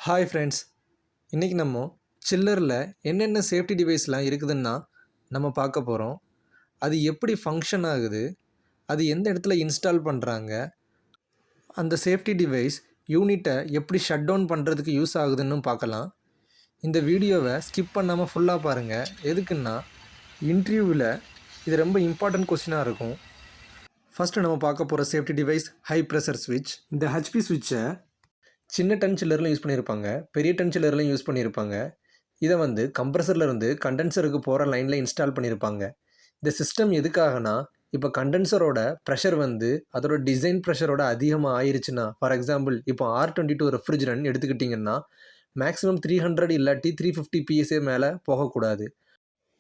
Hi friends, இன்றைக்கி நம்ம சில்லரில் என்னென்ன சேஃப்டி டிவைஸ்லாம் இருக்குதுன்னா நம்ம பார்க்க போகிறோம். அது எப்படி ஃபங்க்ஷன் ஆகுது, அது எந்த இடத்துல இன்ஸ்டால் பண்ணுறாங்க, அந்த சேஃப்டி டிவைஸ் யூனிட்டை எப்படி ஷட் டவுன் பண்ணுறதுக்கு யூஸ் ஆகுதுன்னு பார்க்கலாம். இந்த வீடியோவை ஸ்கிப் பண்ணாமல் ஃபுல்லாக பாருங்கள். எதுக்குன்னா இன்டர்வியூவில் இது ரொம்ப இம்பார்ட்டன்ட் கொஸ்டினாக இருக்கும். ஃபஸ்ட்டு நம்ம பார்க்க போகிற சேஃப்டி டிவைஸ் ஹை ப்ரெஷர் ஸ்விட்ச். இந்த ஹெச்பி ஸ்விட்சை சின்ன டன் சில்லர்லையும் யூஸ் பண்ணியிருப்பாங்க, பெரிய டன் சில்லர்லையும் யூஸ் பண்ணியிருப்பாங்க. இதை கம்ப்ரஸர்லேருந்து கண்டென்சருக்கு போகிற லைனில் இன்ஸ்டால் பண்ணியிருப்பாங்க. இந்த சிஸ்டம் எதுக்காகனா, இப்போ கண்டென்சரோட ப்ரெஷர் அதோட டிசைன் ப்ரெஷரோட அதிகமாக ஆயிடுச்சுன்னா, ஃபார் எக்ஸாம்பிள் இப்போ R22 ரெஃப்ரிஜரண்ட் எடுத்துக்கிட்டிங்கன்னா மேக்ஸிமம் 300 இல்லாட்டி 350 PSA மேலே போகக்கூடாது.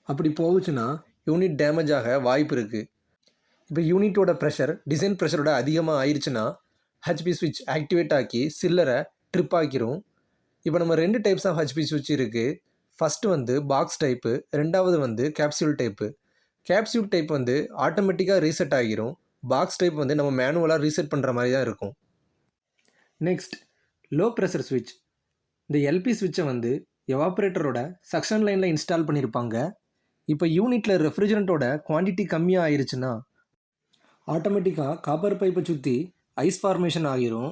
அப்படி போகுச்சுன்னா யூனிட் டேமேஜ் ஆக வாய்ப்பு இருக்குது. இப்போ யூனிட்டோட ப்ரெஷர் டிசைன் ப்ரெஷரோட அதிகமாக ஆயிடுச்சுன்னா ஹெச்பி ஸ்விட்ச் ஆக்டிவேட் ஆக்கி சில்லரை ட்ரிப் ஆக்கிரும். இப்போ நம்ம 2 டைப்ஸ் ஆஃப் ஹெச்பி ஸ்விட்ச் இருக்குது. ஃபஸ்ட்டு பாக்ஸ் டைப்பு, ரெண்டாவது கேப்சியூல் டைப்பு. கேப்சியூல் டைப் ஆட்டோமேட்டிக்காக ரீசெட் ஆகிரும். பாக்ஸ் டைப் நம்ம மேனுவலாக ரீசெட் பண்ணுற மாதிரி தான் இருக்கும். நெக்ஸ்ட் லோ ப்ரெஷர் ஸ்விட்ச். இந்த எல்பி ஸ்விட்சை எவாப்ரேட்டரோட சக்ஷன் லைனில் இன்ஸ்டால் பண்ணியிருப்பாங்க. இப்போ யூனிட்டில் ரெஃப்ரிஜரண்ட்டோட குவான்டிட்டி கம்மியாக ஆயிடுச்சுன்னா ஆட்டோமேட்டிக்காக காப்பர் பைப்பை சுற்றி ஐஸ் ஃபார்மேஷன் ஆகிரும்.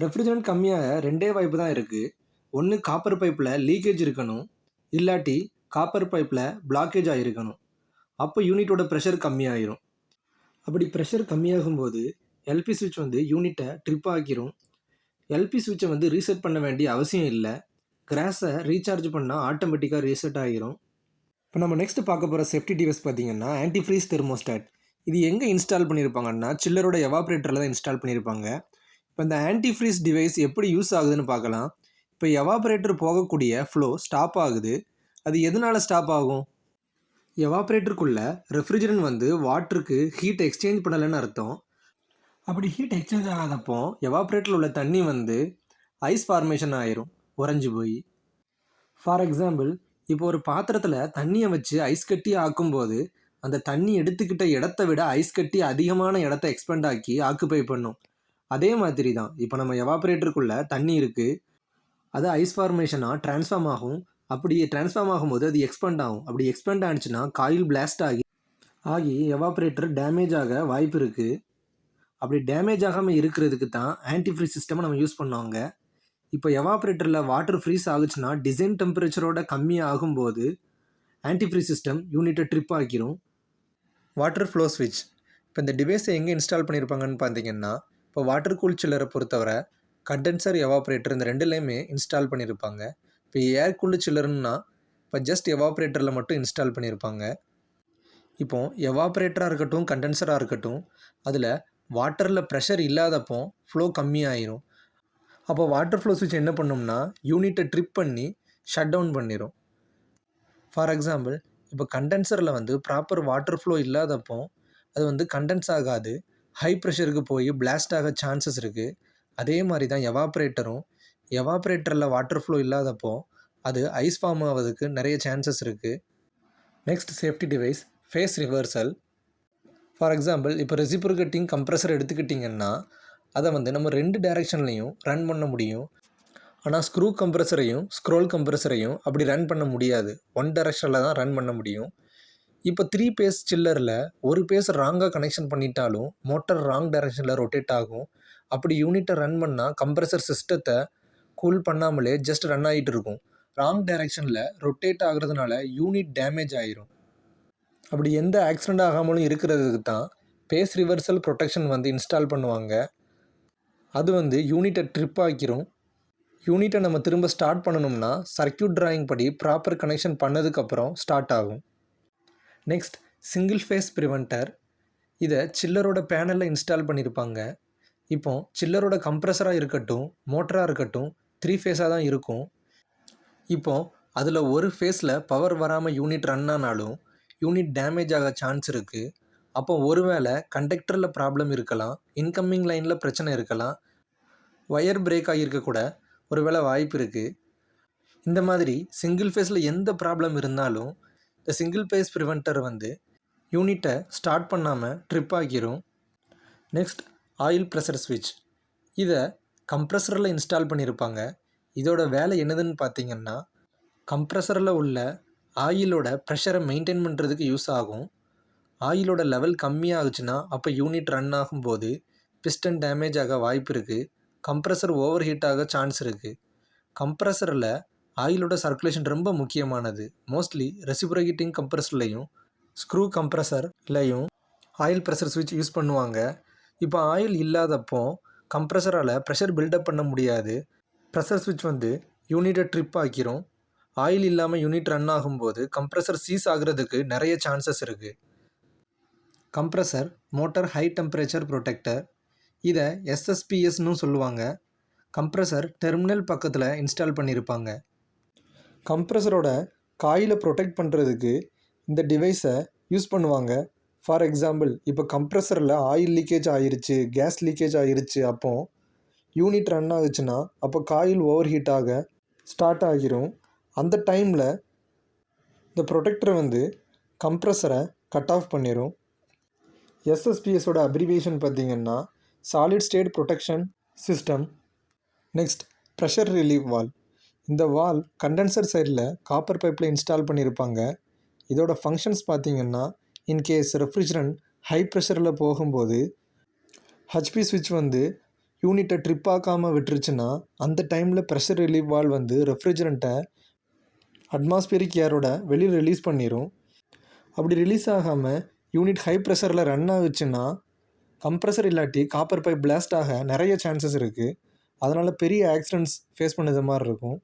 ரெஃப்ரிஜரண்ட் கம்மியாக ரெண்டே வாய்ப்பு தான் இருக்குது. ஒன்று காப்பர் பைப்பில் லீக்கேஜ் இருக்கணும், இல்லாட்டி காப்பர் பைப்பில் பிளாக்கேஜ் ஆகிருக்கணும். அப்போ யூனிட்டோட ப்ரெஷர் கம்மியாகிரும். அப்படி ப்ரெஷர் கம்மியாகும்போது எல்பி ஸ்விட்ச் யூனிட்டை ட்ரிப் ஆக்கிரும். எல்பி ஸ்விட்சை ரீசெட் பண்ண வேண்டிய அவசியம் இல்லை. கிராஸை ரீசார்ஜ் பண்ணால் ஆட்டோமேட்டிக்காக ரீசெட் ஆகிரும். இப்போ நம்ம நெக்ஸ்ட் பார்க்க போகிற சேஃப்டி டிவைஸ் பார்த்திங்கன்னா ஆன்டிஃப்ரீஸ் தெர்மோஸ்டாட். இது எங்கே இன்ஸ்டால் பண்ணியிருப்பாங்கன்னா சில்லரோட எவாப்ரேட்டரில் தான் இன்ஸ்டால் பண்ணியிருப்பாங்க. இப்போ இந்த ஆன்டிஃப்ரீஸ் டிவைஸ் எப்படி யூஸ் ஆகுதுன்னு பார்க்கலாம். இப்போ எவாப்ரேட்டர் போகக்கூடிய ஃப்ளோ ஸ்டாப் ஆகுது. அது எதனால் ஸ்டாப் ஆகும்? எவாப்ரேட்டருக்குள்ளே ரெஃப்ரிஜரண்ட் வாட்டருக்கு ஹீட் எக்ஸ்சேஞ்ச் பண்ணலைன்னு அர்த்தம். அப்படி ஹீட் எக்ஸ்சேஞ்ச் ஆகாதப்போ எவாப்ரேட்டரில் உள்ள தண்ணி ஐஸ் ஃபார்மேஷன் ஆயிரும், உறைஞ்சி போய். ஃபார் எக்ஸாம்பிள் இப்போ ஒரு பாத்திரத்தில் தண்ணியை வச்சு ஐஸ் கட்டி ஆக்கும்போது அந்த தண்ணி எடுத்துக்கிட்ட இடத்த விட ஐஸ் கட்டி அதிகமான இடத்த எக்ஸ்பெண்ட் ஆக்கி ஆக்குப்பை பண்ணும். அதே மாதிரி தான் இப்போ நம்ம எவாப்ரேட்டருக்குள்ளே தண்ணி இருக்குது, அது ஐஸ் ஃபார்மேஷனாக ட்ரான்ஸ்ஃபார்ம் ஆகும். அப்படி ட்ரான்ஸ்ஃபார்ம் ஆகும்போது அது எக்ஸ்பெண்ட் ஆகும். அப்படி எக்ஸ்பெண்ட் ஆனிச்சுன்னா காயில் பிளாஸ்ட் ஆகி எவாப்ரேட்டர் டேமேஜ் ஆக வாய்ப்பு இருக்குது. அப்படி டேமேஜ் ஆகாமல் இருக்கிறதுக்கு தான் ஆன்டிஃப்ரீஸ் சிஸ்டமை நம்ம யூஸ் பண்ணுவாங்க. இப்போ எவாப்ரேட்டரில் வாட்டர் ஃப்ரீஸ் ஆகுச்சுன்னா டிசைன் டெம்பரேச்சரோட கம்மியாக ஆகும்போது ஆன்டிஃப்ரீஸ் சிஸ்டம் யூனிட்டை ட்ரிப் ஆக்கிரும். வாட்டர் ஃப்ளோ ஸ்விட்ச். இப்போ இந்த டிவைஸை எங்கே இன்ஸ்டால் பண்ணியிருப்பாங்கன்னு பார்த்தீங்கன்னா, இப்போ வாட்டர் கூல் சில்லரை பொறுத்தவரை கண்டென்சர் எவாப்ரேட்டர் இந்த ரெண்டுலேயுமே இன்ஸ்டால் பண்ணியிருப்பாங்க. இப்போ ஏர் கூல் சில்லருன்னா இப்போ ஜஸ்ட் எவாப்ரேட்டரில் மட்டும் இன்ஸ்டால் பண்ணியிருப்பாங்க. இப்போ எவாப்ரேட்டராக இருக்கட்டும் கண்டென்சராக இருக்கட்டும், அதில் வாட்டரில் ப்ரெஷர் இல்லாதப்போ ஃப்ளோ கம்மியாயிரும். அப்போ வாட்டர் ஃப்ளோ ஸ்விட்ச் என்ன பண்ணும்னா யூனிட்டை ட்ரிப் பண்ணி ஷட் டவுன் பண்ணிடும். ஃபார் எக்ஸாம்பிள் இப்போ கண்டென்சரில் ப்ராப்பர் வாட்டர் ஃப்ளோ இல்லாதப்போ அது கண்டென்ஸ் ஆகாது, ஹை ப்ரெஷருக்கு போய் பிளாஸ்ட் ஆக சான்சஸ் இருக்குது. அதே மாதிரி தான் எவாப்ரேட்டரும், எவாப்ரேட்டரில் வாட்டர் ஃப்ளோ இல்லாதப்போ அது ஐஸ் ஃபார்ம் ஆகிறதுக்கு நிறைய சான்சஸ் இருக்குது. Next safety device phase reversal. For example இப்போ ரெசிப்ரோகேட்டிங் கம்ப்ரஸர் எடுத்துக்கிட்டிங்கன்னா அதை நம்ம 2 டைரெக்ஷன்லையும் ரன் பண்ண முடியும். ஆனால் ஸ்க்ரூ கம்ப்ரஸரையும் ஸ்க்ரோல் கம்ப்ரஸரையும் அப்படி ரன் பண்ண முடியாது. 1 டைரெக்ஷனில் தான் ரன் பண்ண முடியும். இப்போ 3 பேஸ் சில்லரில் ஒரு பேஸ் ராங்காக கனெக்ஷன் பண்ணிட்டாலும் மோட்டர் ராங் டைரெக்ஷனில் ரொட்டேட் ஆகும். அப்படி யூனிட்டை ரன் பண்ணால் கம்ப்ரஸர் சிஸ்டத்தை கூல் பண்ணாமலே ஜஸ்ட் ரன் ஆகிட்டு இருக்கும். ராங் டைரெக்ஷனில் ரொட்டேட் ஆகிறதுனால யூனிட் டேமேஜ் ஆகிரும். அப்படி எந்த ஆக்சிடெண்ட் ஆகாமலும் இருக்கிறதுக்கு தான் பேஸ் ரிவர்சல் ப்ரொடெக்ஷன் இன்ஸ்டால் பண்ணுவாங்க. அது யூனிட்டை ட்ரிப் ஆக்கிரும். யூனிட்டை நம்ம திரும்ப ஸ்டார்ட் பண்ணணும்னா சர்க்யூட் டிராயிங் படி ப்ராப்பர் கனெக்ஷன் பண்ணதுக்கப்புறம் ஸ்டார்ட் ஆகும். Next single phase preventer. இதை சில்லரோட பேனலில் இன்ஸ்டால் பண்ணியிருப்பாங்க. இப்போ சில்லரோட கம்ப்ரஸராக இருக்கட்டும் மோட்டராக இருக்கட்டும் 3 ஃபேஸாக தான் இருக்கும். இப்போ அதில் ஒரு ஃபேஸில் பவர் வராமல் யூனிட் ரன் ஆனாலும் யூனிட் டேமேஜ் ஆக சான்ஸ் இருக்குது. அப்போ ஒருவேளை கண்டக்டரில் ப்ராப்ளம் இருக்கலாம், இன்கமிங் லைனில் பிரச்சனை இருக்கலாம், ஒயர் பிரேக் ஆகியிருக்கக்கூட ஒரு வேளை வாய்ப்பு இருக்குது. இந்த மாதிரி சிங்கிள் ஃபேஸில் எந்த ப்ராப்ளம் இருந்தாலும் இந்த சிங்கிள் ஃபேஸ் ப்ரிவென்டர் யூனிட்டை ஸ்டார்ட் பண்ணாமல் ட்ரிப் ஆகிரும். நெக்ஸ்ட் ஆயில் ப்ரெஷர் ஸ்விட்ச். இதை கம்ப்ரஸரில் இன்ஸ்டால் பண்ணியிருப்பாங்க. இதோட வேலை என்னதுன்னு பார்த்தீங்கன்னா, கம்ப்ரஸரில் உள்ள ஆயிலோட ப்ரெஷரை மெயின்டைன் பண்ணுறதுக்கு யூஸ் ஆகும். ஆயிலோட லெவல் கம்மியாகுச்சுன்னா அப்போ யூனிட் ரன் ஆகும்போது பிஸ்டன் டேமேஜ் ஆக வாய்ப்பு இருக்குது. கம்ப்ரஸர் ஓவர் ஹீட் ஆக சான்ஸ் இருக்குது. கம்ப்ரஸரில் ஆயிலோட சர்க்குலேஷன் ரொம்ப முக்கியமானது. மோஸ்ட்லி ரெசிப்ரோகேட்டிங் கம்ப்ரஸர்லையும் ஸ்க்ரூ கம்ப்ரஸர்லையும் ஆயில் ப்ரெஷர் ஸ்விட்ச் யூஸ் பண்ணுவாங்க. இப்போ ஆயில் இல்லாதப்போ கம்ப்ரஸரால் ப்ரெஷர் பில்டப் பண்ண முடியாது. ப்ரெஷர் ஸ்விட்ச் வந்து யூனிட்டை ட்ரிப் ஆக்கிரும். ஆயில் இல்லாமல் யூனிட் ரன் ஆகும்போது கம்ப்ரஸர் சீஸ் ஆகிறதுக்கு நிறைய சான்சஸ் இருக்குது. Compressor motor high temperature protector, இதை எஸ்எஸ்பிஎஸ்னு சொல்லுவாங்க. கம்ப்ரஸர் டெர்மினல் பக்கத்தில் இன்ஸ்டால் பண்ணியிருப்பாங்க. கம்ப்ரஸரோட காயிலை ப்ரொடெக்ட் பண்ணுறதுக்கு இந்த டிவைஸை யூஸ் பண்ணுவாங்க. ஃபார் எக்ஸாம்பிள், இப்போ கம்ப்ரஸரில் ஆயில் லீக்கேஜ் ஆகிருச்சு, கேஸ் லீக்கேஜ் ஆகிருச்சு, அப்போ யூனிட் ரன் ஆகுச்சுன்னா அப்போ காயில் ஓவர் ஹீட் ஆக ஸ்டார்ட் ஆகிரும். அந்த டைமில் இந்த ப்ரொடெக்டரை வந்து கம்ப்ரஸரை கட் ஆஃப் பண்ணிடும். எஸ்எஸ்பிஎஸோட அப்ரிவியேஷன் பார்த்திங்கன்னா solid state protection system. Next, pressure relieve valve. இந்த வால்வ் கண்டென்சர் சைடில் காப்பர் பைப்பில் இன்ஸ்டால் பண்ணியிருப்பாங்க. இதோட ஃபங்க்ஷன்ஸ் பார்த்திங்கன்னா, இன்கேஸ் ரெஃப்ரிஜரண்ட் ஹை ப்ரெஷரில் போகும்போது ஹச்பி ஸ்விட்ச் வந்து யூனிட்டை ட்ரிப் ஆக்காமல் விட்டுருச்சுன்னா அந்த டைமில் ப்ரெஷர் ரிலீவ் வால்வ் வந்து ரெஃப்ரிஜரண்ட்டை அட்மாஸ்பியரிக் ஏரோட வெளியில் ரிலீஸ் பண்ணிடும். அப்படி ரிலீஸ் ஆகாமல் யூனிட் ஹை ப்ரெஷரில் ரன் ஆகுச்சுன்னா கம்ப்ரஸர் இல்லாட்டி காப்பர் பைப் பிளாஸ்ட் ஆக நிறைய சான்சஸ் இருக்குது. அதனால் பெரிய ஆக்சிடென்ட்ஸ் ஃபேஸ் பண்ணது மாதிரி இருக்கும்.